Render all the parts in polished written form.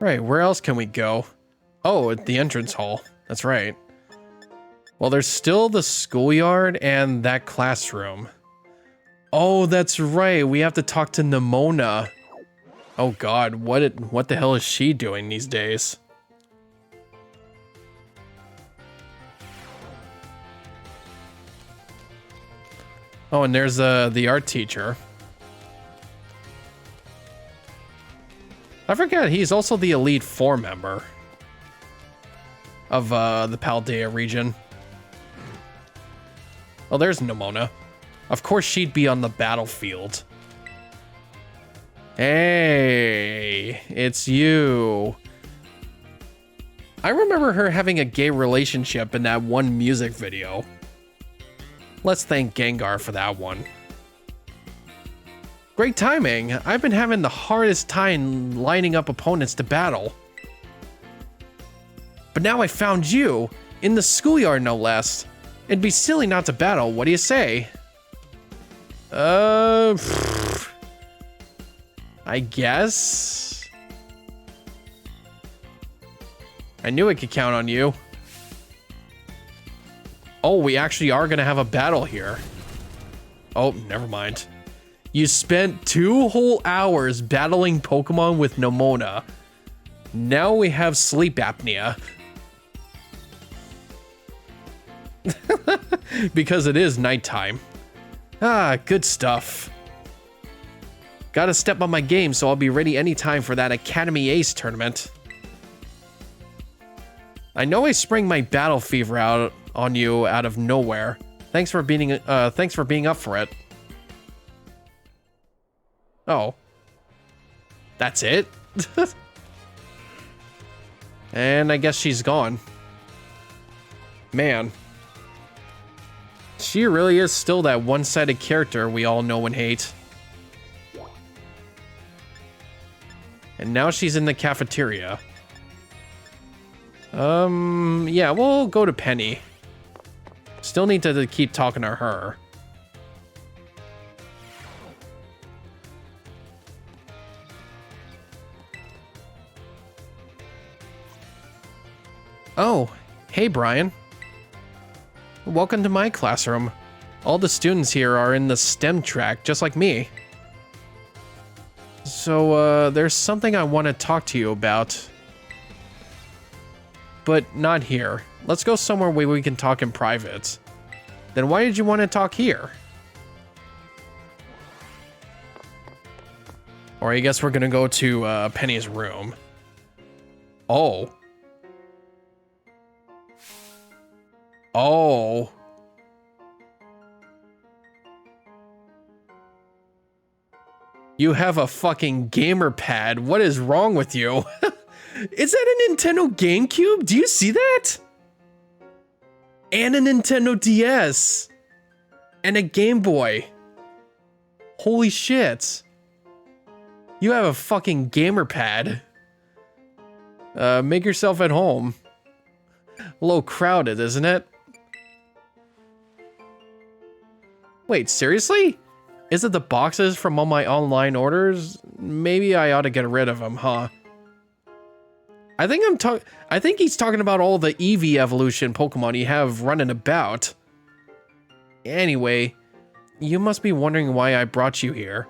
Right, where else can we go? Oh, at the entrance hall. That's right. Well, there's still the schoolyard and that classroom. Oh, that's right. We have to talk to Nimona. Oh god, what the hell is she doing these days? Oh, and there's the art teacher. I forget, he's also the Elite Four member of the Paldea region. Oh, there's Nimona. Of course she'd be on the battlefield. Hey, it's you. I remember her having a gay relationship in that one music video. Let's thank Gengar for that one. Great timing. I've been having the hardest time lining up opponents to battle. But now I found you, in the schoolyard no less. It'd be silly not to battle, what do you say? I guess? I knew I could count on you. Oh, we actually are gonna have a battle here. Oh, never mind. You spent 2 whole hours battling Pokemon with Nimona. Now we have sleep apnea. Because it is nighttime. Ah, good stuff. Gotta step on my game so I'll be ready anytime for that Academy Ace tournament. I know I sprang my battle fever out on you out of nowhere. Thanks for being up for it. Oh. That's it? And I guess she's gone. Man. She really is still that one-sided character we all know and hate. And now she's in the cafeteria. Yeah, we'll go to Penny. Still need to keep talking to her. Oh, hey Brian. Welcome to my classroom. All the students here are in the STEM track, just like me. So, there's something I want to talk to you about. But not here. Let's go somewhere where we can talk in private. Then why did you want to talk here? Or I guess we're gonna go to Penny's room. Oh. Oh. You have a fucking gamer pad. What is wrong with you? Is that a Nintendo GameCube? Do you see that? And a Nintendo DS. And a Game Boy. Holy shit. You have a fucking gamer pad. Make yourself at home. A little crowded, isn't it? Wait, seriously? Is it the boxes from all my online orders? Maybe I ought to get rid of them, huh? I think he's talking about all the Eevee evolution Pokemon you have running about. Anyway, you must be wondering why I brought you here.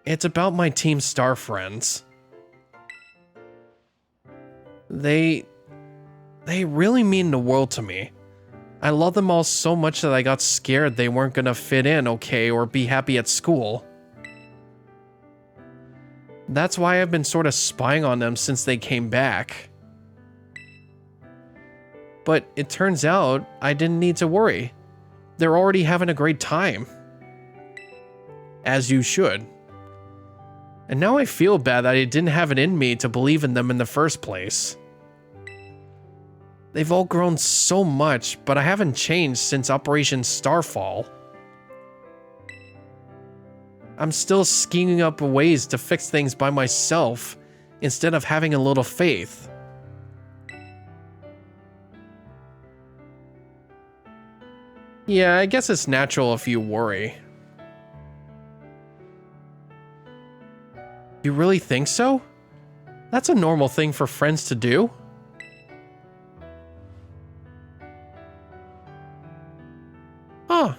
It's about my Team Star friends. They really mean the world to me. I love them all so much that I got scared they weren't gonna fit in okay or be happy at school. That's why I've been sort of spying on them since they came back. But it turns out I didn't need to worry. They're already having a great time. As you should. And now I feel bad that I didn't have it in me to believe in them in the first place. They've all grown so much, but I haven't changed since Operation Starfall. I'm still scheming up ways to fix things by myself, instead of having a little faith. Yeah, I guess it's natural if you worry. You really think so? That's a normal thing for friends to do. Huh.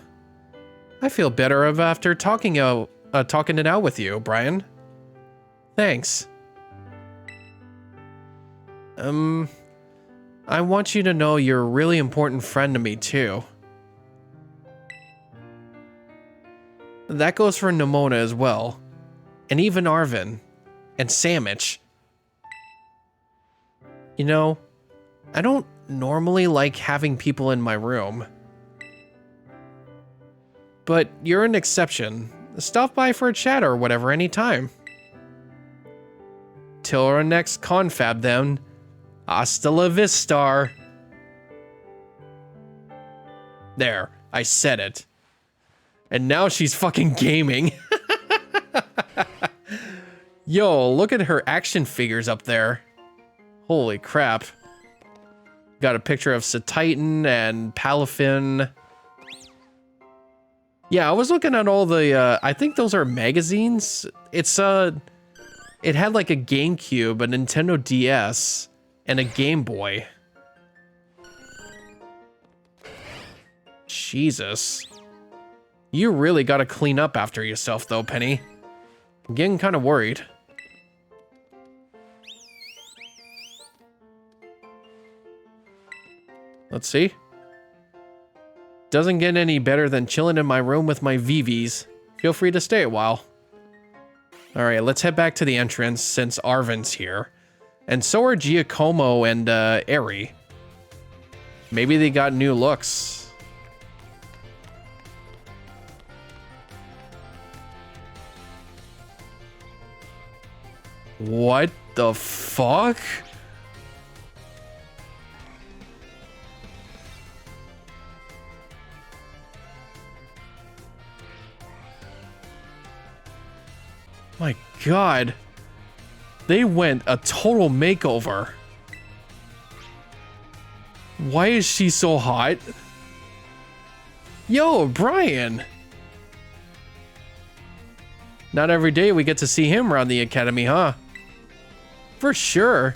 I feel better after talking it out with you, Brian. Thanks. I want you to know you're a really important friend to me, too. That goes for Nimona as well. And even Arvin. And Samich. You know, I don't normally like having people in my room. But you're an exception. Stop by for a chat or whatever anytime. Till our next confab then. Hasta la vista. There, I said it. And now she's fucking gaming. Yo, look at her action figures up there. Holy crap. Got a picture of Satitan and Palafin. Yeah, I was looking at all the, I think those are magazines. It had like a GameCube, a Nintendo DS, and a Game Boy. Jesus. You really gotta clean up after yourself though, Penny. I'm getting kind of worried. Let's see. Doesn't get any better than chilling in my room with my VVs. Feel free to stay a while. Alright, let's head back to the entrance since Arvin's here. And so are Giacomo and Eri. Maybe they got new looks. What the fuck? My God. They went a total makeover. Why is she so hot? Yo, Brian. Not every day we get to see him around the academy, huh? For sure.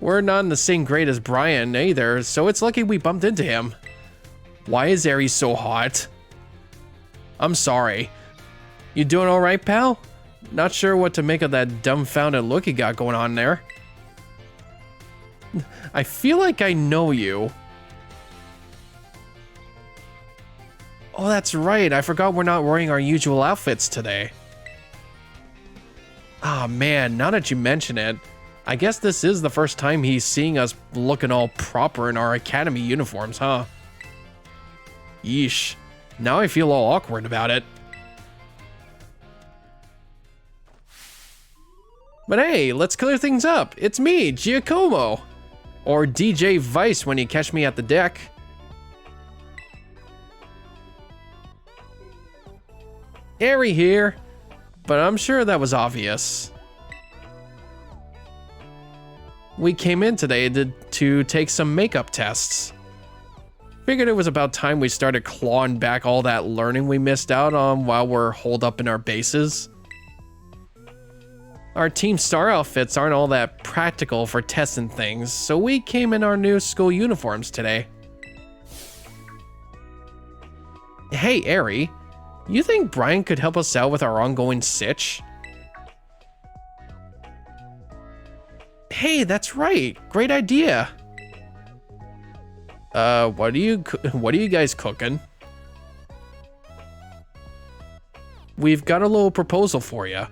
We're not in the same grade as Brian either, so it's lucky we bumped into him. Why is Aries so hot? I'm sorry. You doing alright, pal? Not sure what to make of that dumbfounded look you got going on there. I feel like I know you. Oh, that's right. I forgot we're not wearing our usual outfits today. Ah, man, now that you mention it, I guess this is the first time he's seeing us looking all proper in our academy uniforms, huh? Yeesh. Now I feel all awkward about it. But hey, let's clear things up. It's me, Giacomo. Or DJ Vice when you catch me at the deck. Eri here. But I'm sure that was obvious. We came in today to take some makeup tests. Figured it was about time we started clawing back all that learning we missed out on while we're holed up in our bases. Our Team Star outfits aren't all that practical for testing things, so we came in our new school uniforms today. Hey, Eri, you think Brian could help us out with our ongoing sitch? Hey, that's right. Great idea. What are you guys cooking? We've got a little proposal for you.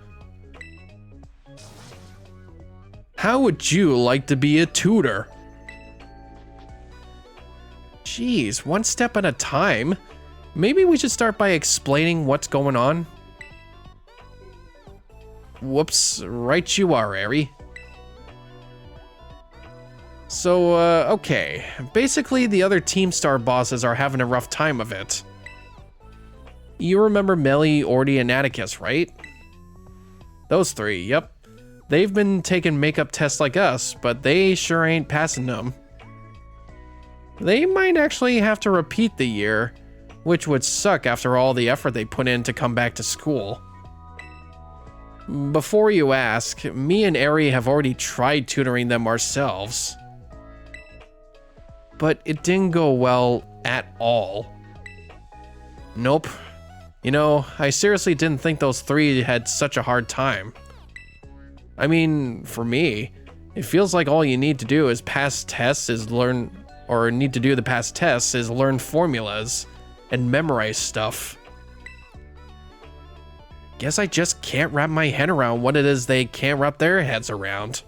How would you like to be a tutor? Jeez, one step at a time. Maybe we should start by explaining what's going on. Whoops, right you are, Eri. So, okay. Basically, the other Team Star bosses are having a rough time of it. You remember Melly, Orty, and Atticus, right? Those three, yep. They've been taking makeup tests like us, but they sure ain't passing them. They might actually have to repeat the year, which would suck after all the effort they put in to come back to school. Before you ask, me and Ari have already tried tutoring them ourselves. But it didn't go well at all. Nope. You know, I seriously didn't think those three had such a hard time. I mean, for me, it feels like all you need to do is pass tests is learn, or need to do the past tests is learn formulas and memorize stuff. Guess I just can't wrap my head around what it is they can't wrap their heads around.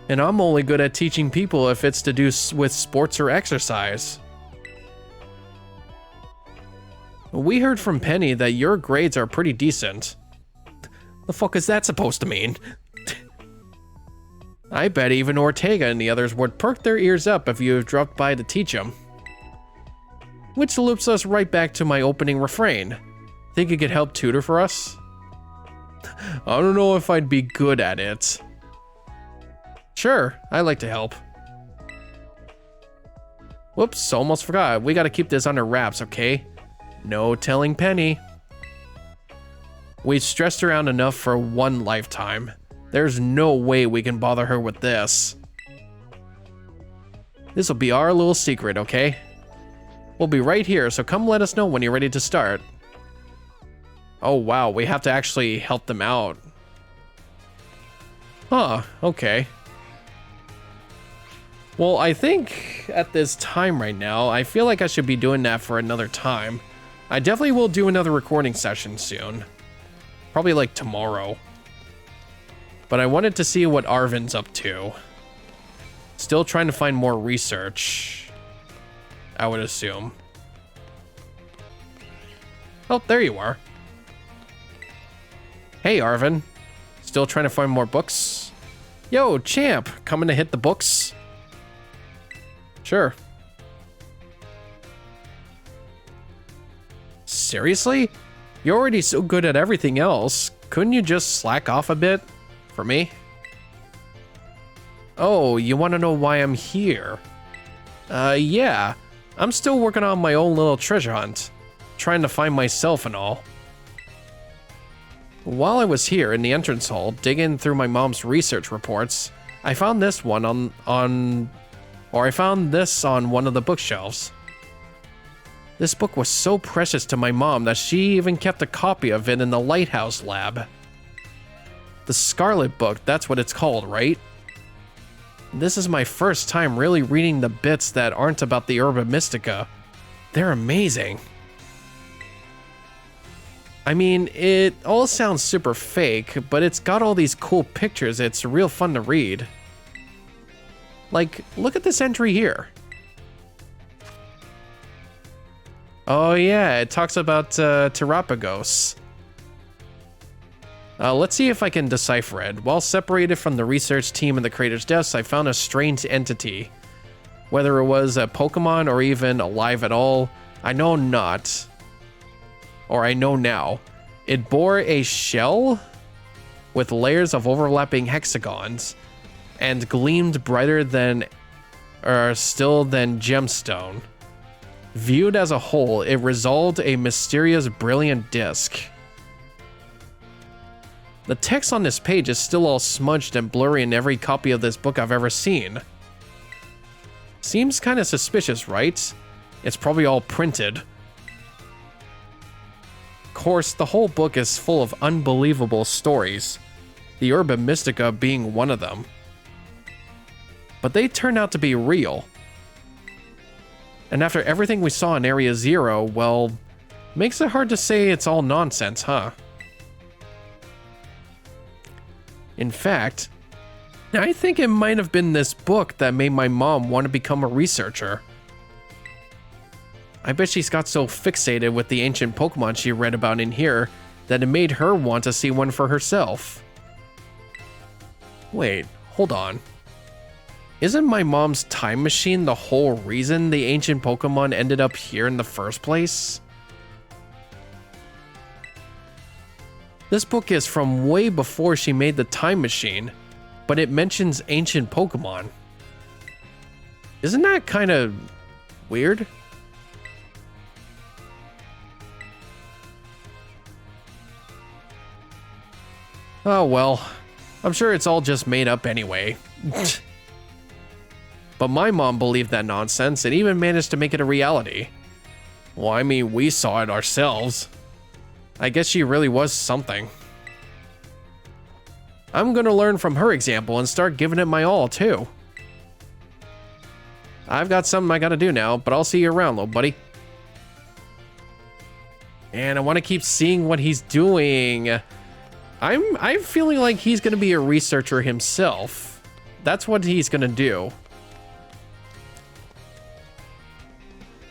And I'm only good at teaching people if it's to do with sports or exercise. We heard from Penny that your grades are pretty decent. The fuck is that supposed to mean? I bet even Ortega and the others would perk their ears up if you dropped by to teach them. Which loops us right back to my opening refrain. Think you could help tutor for us? I don't know if I'd be good at it. Sure, I'd like to help. Whoops, almost forgot. We gotta keep this under wraps, okay? No telling Penny. We've stressed her out enough for one lifetime. There's no way we can bother her with this. This'll be our little secret, okay? We'll be right here, so come let us know when you're ready to start. Oh wow, we have to actually help them out. Huh, okay. Well, I think at this time right now, I feel like I should be doing that for another time. I definitely will do another recording session soon. Probably like tomorrow. But I wanted to see what Arvin's up to. Still trying to find more research, I would assume. Oh, there you are. Hey, Arvin. Still trying to find more books? Yo, champ, coming to hit the books? Sure. Seriously? You're already so good at everything else. Couldn't you just slack off a bit? For me? Oh, you want to know why I'm here? Yeah. I'm still working on my own little treasure hunt. Trying to find myself and all. While I was here in the entrance hall, digging through my mom's research reports, I found this one on one of the bookshelves. This book was so precious to my mom that she even kept a copy of it in the lighthouse lab. The Scarlet Book, that's what it's called, right? This is my first time really reading the bits that aren't about the Urba Mystica. They're amazing. I mean, it all sounds super fake, but it's got all these cool pictures. It's real fun to read. Like, look at this entry here. Oh yeah, it talks about Terapagos. Let's see if I can decipher it. While separated from the research team and the creator's desk, I found a strange entity. Whether it was a Pokemon or even alive at all, I know not. Or I know now. It bore a shell with layers of overlapping hexagons and gleamed brighter than, or still than gemstone. Viewed as a whole, it resolved a mysterious, brilliant disc. The text on this page is still all smudged and blurry in every copy of this book I've ever seen. Seems kinda suspicious, right? It's probably all printed. Of course, the whole book is full of unbelievable stories, the Urba Mystica being one of them. But they turn out to be real. And after everything we saw in Area Zero, well, makes it hard to say it's all nonsense, huh? In fact, I think it might have been this book that made my mom want to become a researcher. I bet she's got so fixated with the ancient Pokemon she read about in here that it made her want to see one for herself. Wait, hold on. Isn't my mom's time machine the whole reason the ancient Pokemon ended up here in the first place? This book is from way before she made the time machine, but it mentions ancient Pokemon. Isn't that kind of weird? Oh well, I'm sure it's all just made up anyway. But my mom believed that nonsense and even managed to make it a reality. Well, I mean, we saw it ourselves. I guess she really was something. I'm gonna learn from her example and start giving it my all, too. I've got something I gotta do now, but I'll see you around, little buddy. And I want to keep seeing what he's doing. I'm feeling like he's gonna be a researcher himself. That's what he's gonna do.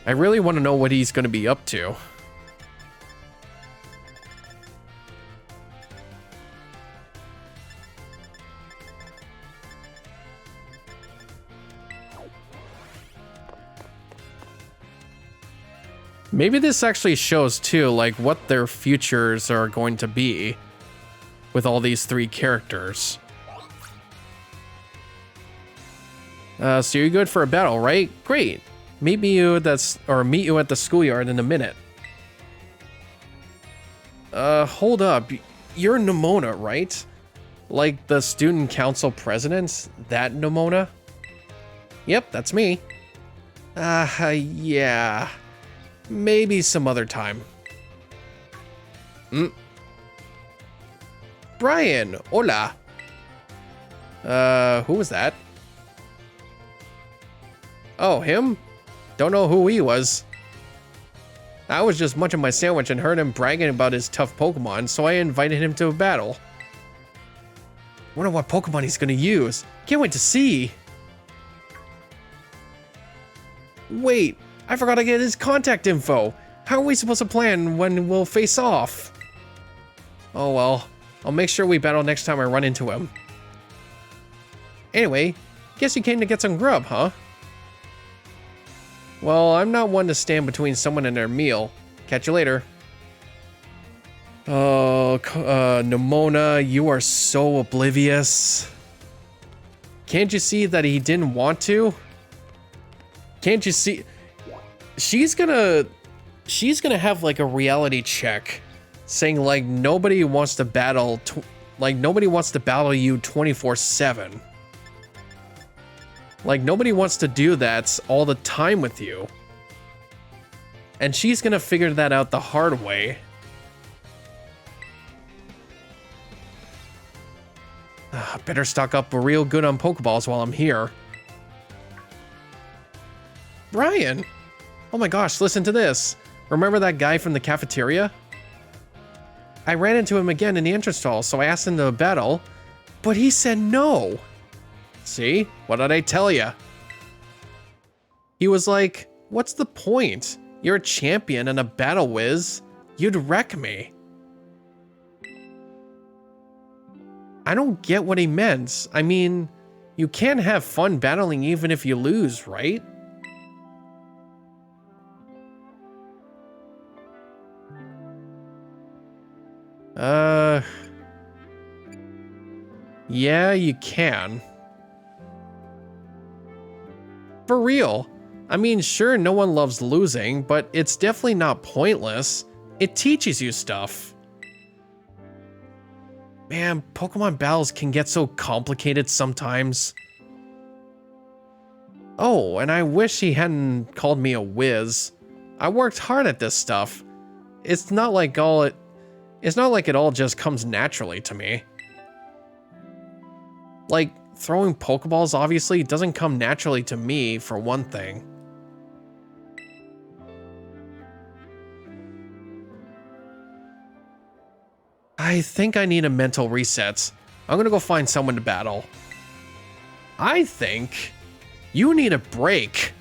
I really want to know what he's gonna be up to. Maybe this actually shows too, like what their futures are going to be with all these three characters. So you're good for a battle, right? Great. Meet you at the schoolyard in a minute. Hold up. You're Nimona, right? Like the student council president? That Nimona? Yep, that's me. Yeah. Maybe some other time. Brian, hola. Who was that? Oh, him? Don't know who he was. I was just munching my sandwich and heard him bragging about his tough Pokemon, so I invited him to a battle. Wonder what Pokemon he's gonna use. Can't wait to see. Wait, I forgot to get his contact info. How are we supposed to plan when we'll face off? Oh well, I'll make sure we battle next time I run into him. Anyway, guess you came to get some grub, huh? Well, I'm not one to stand between someone and their meal. Catch you later. Oh, Nimona, you are so oblivious. Can't you see that he didn't want to? Can't you see? She's gonna have like a reality check saying like nobody wants to battle, nobody wants to battle you 24/7. Like, nobody wants to do that all the time with you. And she's gonna figure that out the hard way. Better stock up real good on Pokeballs while I'm here. Brian! Oh my gosh, listen to this. Remember that guy from the cafeteria? I ran into him again in the entrance hall, so I asked him to battle, but he said no. See? What did I tell ya? He was like, what's the point? You're a champion and a battle whiz. You'd wreck me. I don't get what he meant. I mean, you can't have fun battling even if you lose, right? Yeah, you can. For real. I mean, sure, no one loves losing, but it's definitely not pointless. It teaches you stuff. Man, Pokemon battles can get so complicated sometimes. Oh, and I wish he hadn't called me a whiz. I worked hard at this stuff. It's not like it all just comes naturally to me. Like, throwing Pokeballs obviously doesn't come naturally to me, for one thing. I think I need a mental reset. I'm gonna go find someone to battle. I think you need a break.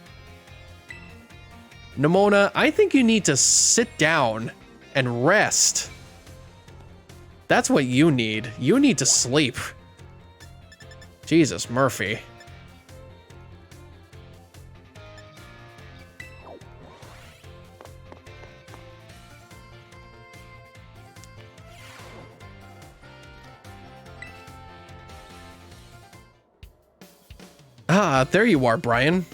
Nimona, I think you need to sit down and rest. That's what you need. You need to sleep. Jesus, Murphy. Ah, there you are, Brian.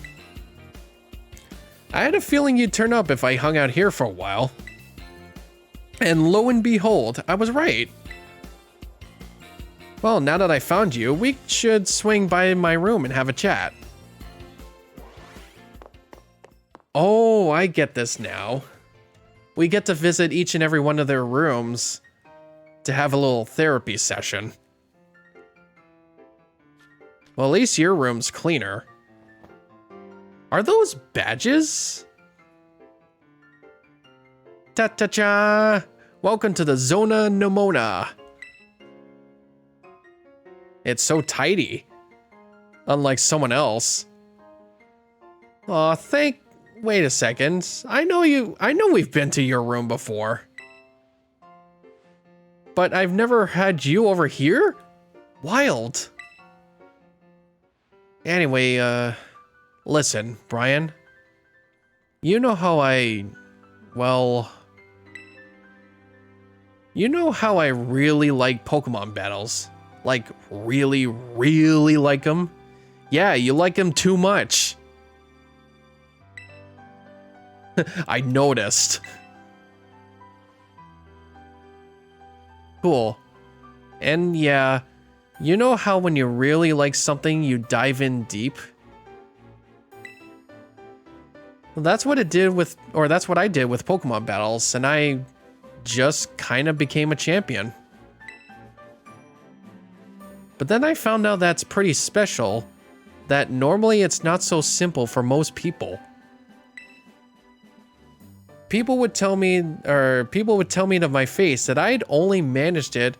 I had a feeling you'd turn up if I hung out here for a while. And lo and behold, I was right. Well, now that I found you, we should swing by my room and have a chat. Oh, I get this now. We get to visit each and every one of their rooms to have a little therapy session. Well, at least your room's cleaner. Are those badges? Ta-ta-cha! Welcome to the Zona Nomona. It's so tidy. Unlike someone else. Aw, wait a second. I know we've been to your room before. But I've never had you over here? Wild. Anyway, listen, Brian. You know how you know how I really like Pokemon battles? Like, really, really like them? Yeah, you like them too much. I noticed. Cool. And yeah, you know how when you really like something, you dive in deep? Well, that's what I did with Pokemon battles, and I just kind of became a champion. But then I found out that's pretty special, that normally it's not so simple for most people. People would tell me to my face that I'd only managed it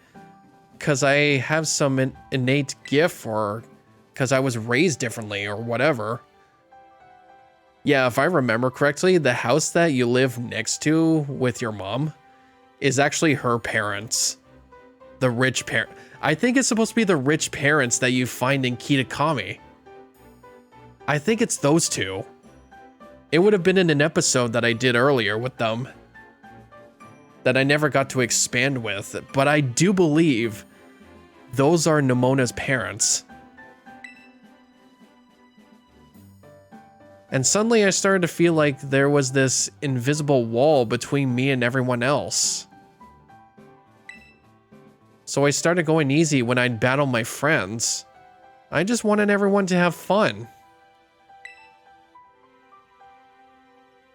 because I have some innate gift or because I was raised differently or whatever. Yeah, if I remember correctly, the house that you live next to with your mom is actually her parents. The rich parent. I think it's supposed to be the rich parents that you find in Kitakami. I think it's those two. It would have been in an episode that I did earlier with them that I never got to expand with, but I do believe those are Nemona's parents. And suddenly I started to feel like there was this invisible wall between me and everyone else. So I started going easy when I'd battle my friends. I just wanted everyone to have fun.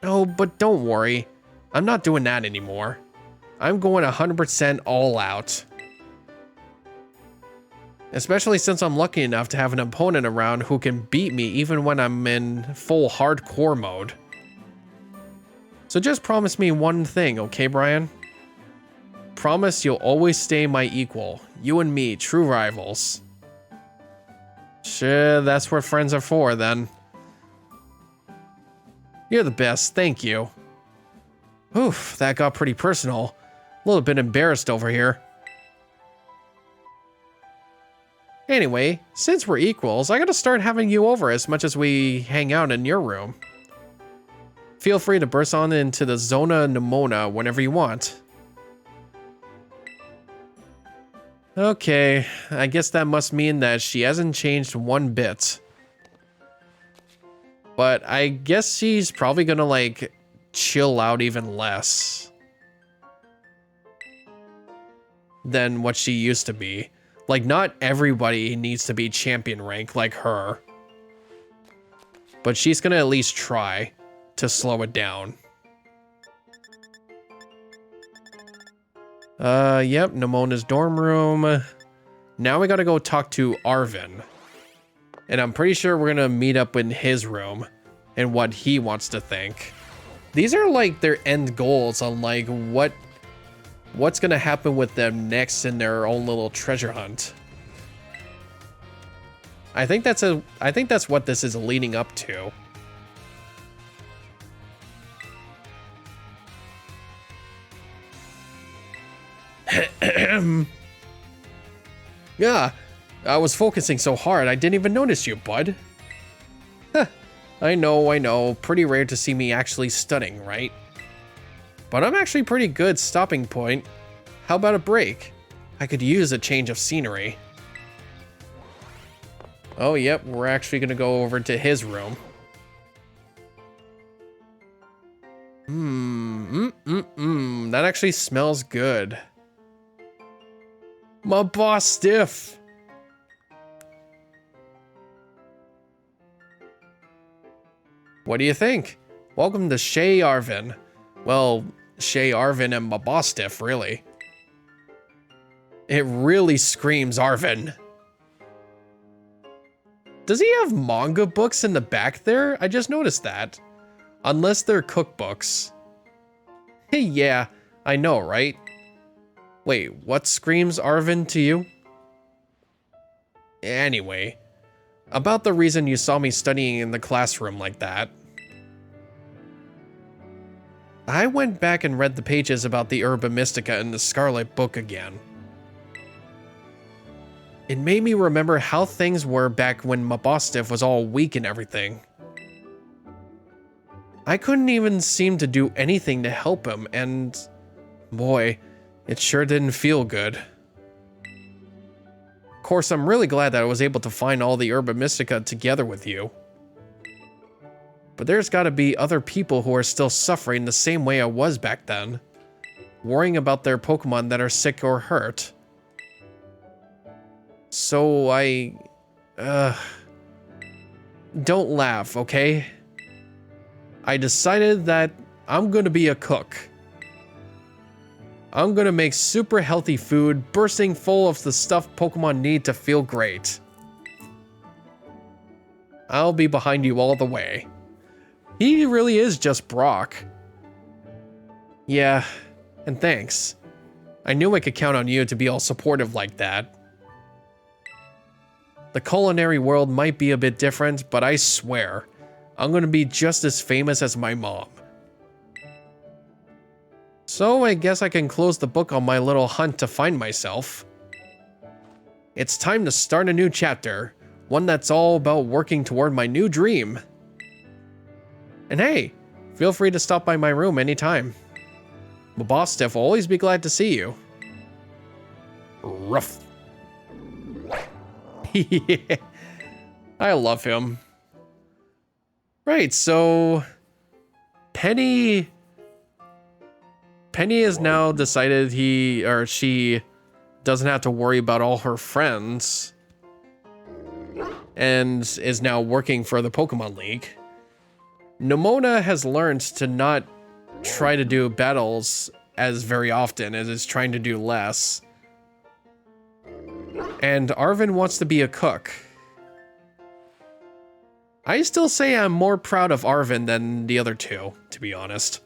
Oh, but don't worry. I'm not doing that anymore. I'm going 100% all out. Especially since I'm lucky enough to have an opponent around who can beat me even when I'm in full hardcore mode. So just promise me one thing, okay, Brian? Promise you'll always stay my equal. You and me, true rivals. Sure, that's what friends are for, then. You're the best, thank you. Oof, that got pretty personal. A little bit embarrassed over here. Anyway, since we're equals, I gotta start having you over as much as we hang out in your room. Feel free to burst on into the Zona Nomona whenever you want. Okay, I guess that must mean that she hasn't changed one bit. But I guess she's probably gonna, like, chill out even less than what she used to be. Like, not everybody needs to be champion rank like her. But she's gonna at least try to slow it down. Yep, Nemona's dorm room. Now we gotta go talk to Arvin. And I'm pretty sure we're gonna meet up in his room and what he wants to think. These are like their end goals on like what's gonna happen with them next in their own little treasure hunt. I think that's what this is leading up to. Yeah, I was focusing so hard I didn't even notice you, bud. I know. Pretty rare to see me actually stunning, right? But I'm actually pretty good stopping point. How about a break? I could use a change of scenery. Oh, yep, we're actually gonna go over to his room. That actually smells good. My boss stiff. What do you think? Welcome to Shay Arvin. Well, Shay Arvin and my boss stiff, really. It really screams Arvin. Does he have manga books in the back there? I just noticed that. Unless they're cookbooks. Hey, yeah, I know, right? Wait, what screams Arvin to you? Anyway, about the reason you saw me studying in the classroom like that. I went back and read the pages about the Herba Mystica in the Scarlet Book again. It made me remember how things were back when Mabostiff was all weak and everything. I couldn't even seem to do anything to help him, and boy, it sure didn't feel good. Of course, I'm really glad that I was able to find all the Herba Mystica together with you. But there's gotta be other people who are still suffering the same way I was back then, worrying about their Pokemon that are sick or hurt. So don't laugh, okay? I decided that I'm gonna be a cook. I'm gonna make super healthy food, bursting full of the stuff Pokemon need to feel great. I'll be behind you all the way. He really is just Brock. Yeah, and thanks. I knew I could count on you to be all supportive like that. The culinary world might be a bit different, but I swear, I'm gonna be just as famous as my mom. So I guess I can close the book on my little hunt to find myself. It's time to start a new chapter, one that's all about working toward my new dream. And hey, feel free to stop by my room anytime. My boss Steph will always be glad to see you. Rough. Yeah, I love him. Right, so Penny has now decided he or she doesn't have to worry about all her friends and is now working for the Pokemon League. Nemona has learned to not try to do battles as very often as is trying to do less. And Arvin wants to be a cook. I still say I'm more proud of Arvin than the other two, to be honest.